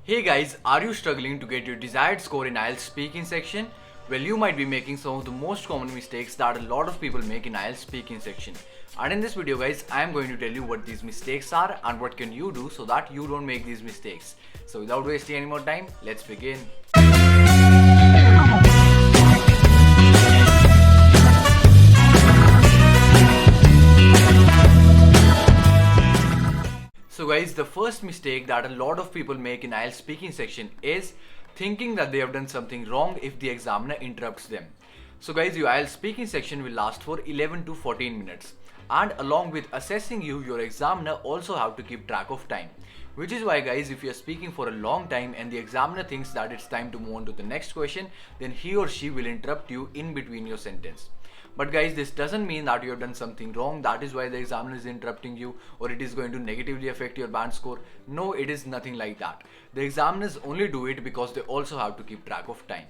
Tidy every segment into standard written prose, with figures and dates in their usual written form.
Hey guys, are you struggling to get your desired score in IELTS speaking section? Well, you might be making some of the most common mistakes that a lot of people make in IELTS speaking section. And in this video guys, I am going to tell you what these mistakes are and what can you do so that you don't make these mistakes. So without wasting any more time, let's begin. So guys, the first mistake that a lot of people make in IELTS speaking section is thinking that they have done something wrong if the examiner interrupts them. So guys, your IELTS speaking section will last for 11 to 14 minutes. And along with assessing you, your examiner also have to keep track of time. Which is why guys, if you are speaking for a long time and the examiner thinks that it's time to move on to the next question, then he or she will interrupt you in between your sentence. But guys, this doesn't mean that you have done something wrong, that is why the examiner is interrupting you, or it is going to negatively affect your band score. No, it is nothing like that. The examiners only do it because they also have to keep track of time.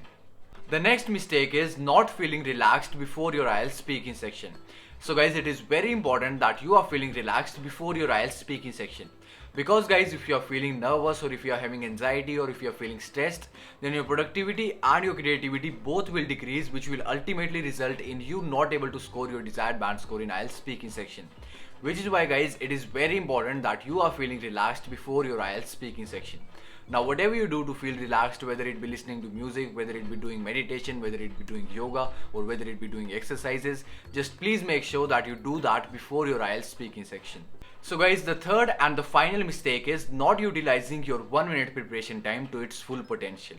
The next mistake is not feeling relaxed before your IELTS speaking section. So guys, it is very important that you are feeling relaxed before your IELTS speaking section. Because guys, if you are feeling nervous or if you are having anxiety or if you are feeling stressed, then your productivity and your creativity both will decrease, which will ultimately result in you not able to score your desired band score in IELTS speaking section. Which is why guys, it is very important that you are feeling relaxed before your IELTS speaking section. Now whatever you do to feel relaxed, whether it be listening to music, whether it be doing meditation, whether it be doing yoga, or whether it be doing exercises, just please make sure that you do that before your IELTS speaking section. So guys, the third and the final mistake is not utilizing your 1 minute preparation time to its full potential.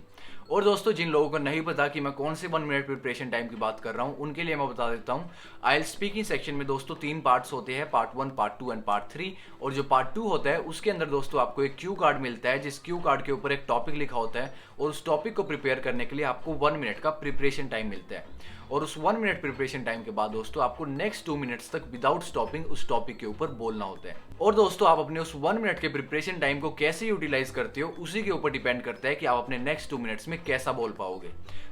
और दोस्तों, जिन लोगों को नहीं पता कि मैं कौन से 1 मिनट प्रिपरेशन टाइम की बात कर रहा हूँ, उनके लिए मैं बता देता हूँ। आइएल्ट्स स्पीकिंग सेक्शन में दोस्तों 3 पार्ट्स होते हैं, पार्ट 1, पार्ट 2 एंड पार्ट 3। और जो पार्ट 2 होता है उसके अंदर दोस्तों आपको एक क्यू कार्ड मिलता है, जिस क्यू कार्ड के ऊपर एक टॉपिक लिखा होता है और उस टॉपिक को प्रिपेयर करने के लिए आपको 1 मिनट का प्रिपरेशन टाइम मिलता है। और उस 1 मिनट प्रिपरेशन टाइम के बाद दोस्तों आपको नेक्स्ट 2 मिनट्स तक विदाउट स्टॉपिंग उस टॉपिक के ऊपर बोलना होता है। और दोस्तों, आप अपने उस 1 मिनट के प्रिपरेशन टाइम को कैसे यूटिलाइज करते हो, उसी के ऊपर डिपेंड करता है कि आप अपने नेक्स्ट 2 मिनट्स में कैसा बोल पाओगे।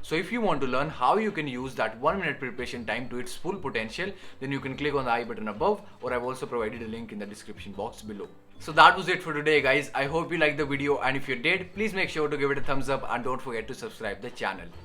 So if you want to learn how you can use that 1 minute preparation time to its full potential, then you can click on the I button above, or I've also provided a link in the description box below. So that was it for today guys. I hope you liked the video, and if you did, please make sure to give it a thumbs up and don't forget to subscribe the channel.